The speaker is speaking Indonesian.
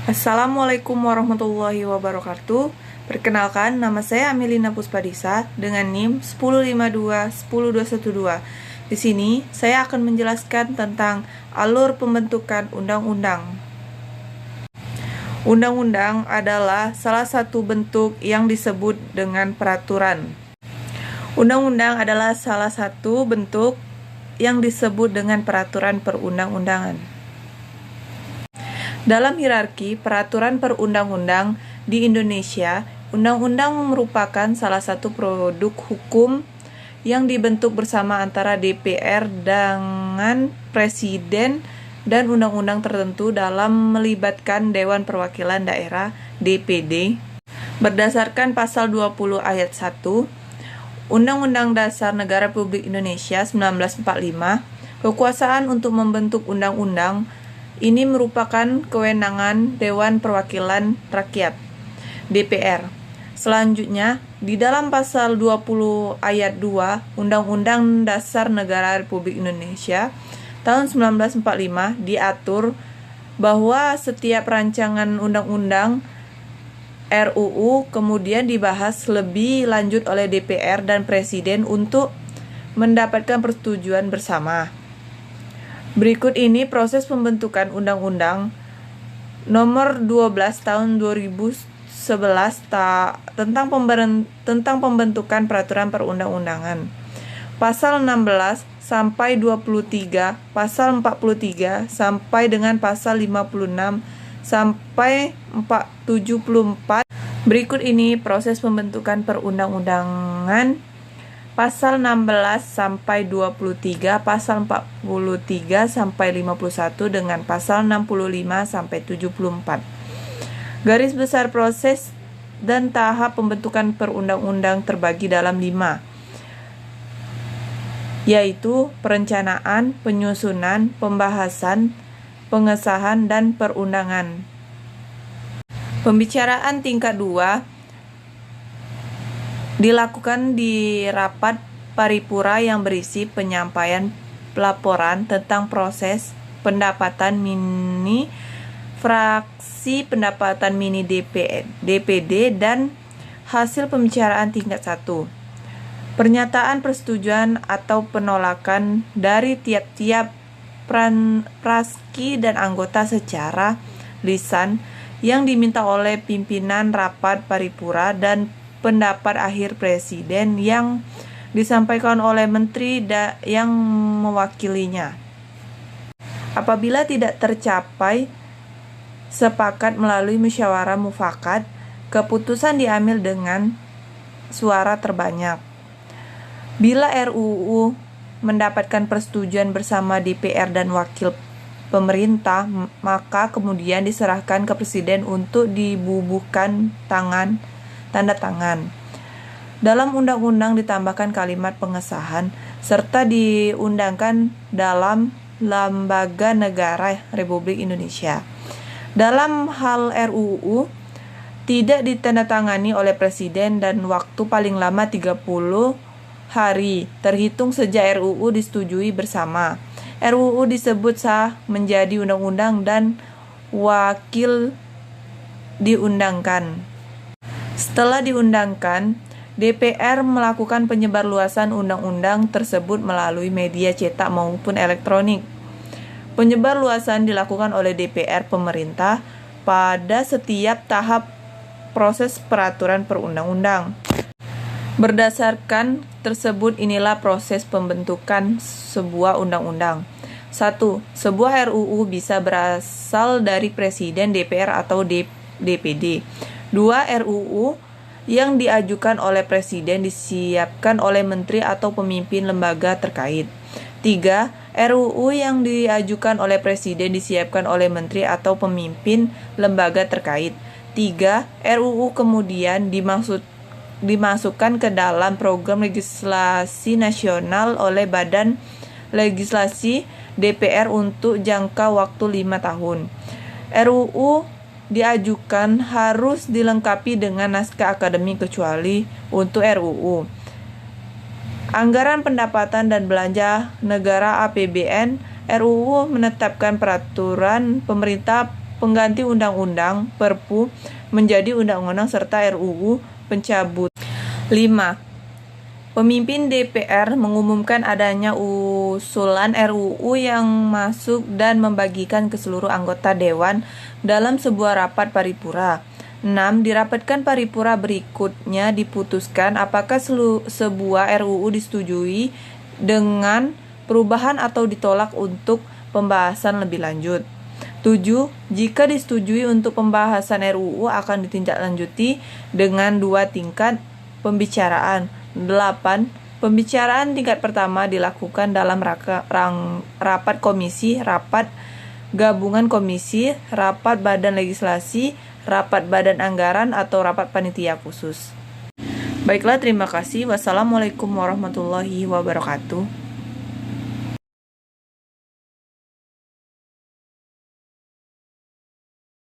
Assalamualaikum warahmatullahi wabarakatuh. Perkenalkan, nama saya Amelina Puspadisa dengan NIM 1052-10212. Di sini, saya akan menjelaskan tentang alur pembentukan undang-undang. Undang-undang adalah salah satu bentuk yang disebut dengan peraturan. Undang-undang adalah salah satu bentuk yang disebut dengan peraturan perundang-undangan. Dalam hierarki peraturan perundang-undang di Indonesia, undang-undang merupakan salah satu produk hukum yang dibentuk bersama antara DPR dengan Presiden dan undang-undang tertentu dalam melibatkan Dewan Perwakilan Daerah (DPD). Berdasarkan pasal 20 ayat 1 Undang-Undang Dasar Negara Republik Indonesia 1945, kekuasaan untuk membentuk undang-undang ini merupakan kewenangan Dewan Perwakilan Rakyat (DPR). Selanjutnya, di dalam pasal 20 ayat 2 Undang-Undang Dasar Negara Republik Indonesia tahun 1945 diatur bahwa setiap rancangan undang-undang RUU kemudian dibahas lebih lanjut oleh DPR dan Presiden untuk mendapatkan persetujuan bersama. Berikut ini proses pembentukan Undang-Undang Nomor 12 Tahun 2011 tentang pembentukan peraturan perundang-undangan. Pasal 16 sampai 23, pasal 43 sampai dengan pasal 56 sampai 74. Berikut ini proses pembentukan perundang-undangan. Pasal 16 sampai 23, pasal 43 sampai 51 dengan pasal 65 sampai 74. Garis besar proses dan tahap pembentukan perundang-undang terbagi dalam 5, yaitu perencanaan, penyusunan, pembahasan, pengesahan, dan perundangan. Pembicaraan tingkat 2 dilakukan di rapat paripura yang berisi penyampaian pelaporan tentang proses pendapatan mini fraksi, pendapatan mini DPD, dan hasil pembicaraan tingkat 1. Pernyataan persetujuan atau penolakan dari tiap-tiap praksi dan anggota secara lisan yang diminta oleh pimpinan rapat paripura dan pendapat akhir Presiden yang disampaikan oleh menteri yang mewakilinya. Apabila tidak tercapai sepakat melalui musyawarah mufakat, keputusan diambil dengan suara terbanyak. Bila RUU mendapatkan persetujuan bersama DPR dan wakil pemerintah, maka kemudian diserahkan ke Presiden untuk dibubuhkan tanda tangan. Dalam undang-undang ditambahkan kalimat pengesahan serta diundangkan dalam Lembaga Negara Republik Indonesia. Dalam hal RUU tidak ditandatangani oleh Presiden dan waktu paling lama 30 hari terhitung sejak RUU disetujui bersama. RUU disebut sah menjadi undang-undang dan wakil diundangkan. Setelah diundangkan, DPR melakukan penyebarluasan undang-undang tersebut melalui media cetak maupun elektronik. Penyebarluasan dilakukan oleh DPR pemerintah pada setiap tahap proses peraturan perundang-undang. Berdasarkan tersebut, inilah proses pembentukan sebuah undang-undang. 1. Sebuah RUU bisa berasal dari Presiden, DPR, atau DPD. 2. RUU yang diajukan oleh Presiden disiapkan oleh Menteri atau pemimpin lembaga terkait. 3. RUU yang diajukan oleh Presiden disiapkan oleh Menteri atau pemimpin lembaga terkait. 3. RUU kemudian dimasukkan ke dalam program legislasi nasional oleh Badan Legislasi DPR untuk jangka waktu 5 tahun. RUU diajukan harus dilengkapi dengan naskah akademik kecuali untuk RUU. Anggaran pendapatan dan belanja negara APBN, RUU menetapkan peraturan pemerintah pengganti undang-undang Perpu menjadi undang-undang serta RUU pencabut. 5. Pemimpin DPR mengumumkan adanya usulan RUU yang masuk dan membagikan ke seluruh anggota Dewan dalam sebuah rapat paripura. 6. Dirapatkan paripura berikutnya diputuskan apakah sebuah RUU disetujui dengan perubahan atau ditolak untuk pembahasan lebih lanjut. 7. Jika disetujui untuk pembahasan RUU akan ditindaklanjuti dengan 2 tingkat pembicaraan. 8. Pembicaraan tingkat pertama dilakukan dalam rapat komisi, rapat gabungan komisi, rapat badan legislasi, rapat badan anggaran, atau rapat panitia khusus. Baiklah, terima kasih. Wassalamualaikum warahmatullahi wabarakatuh.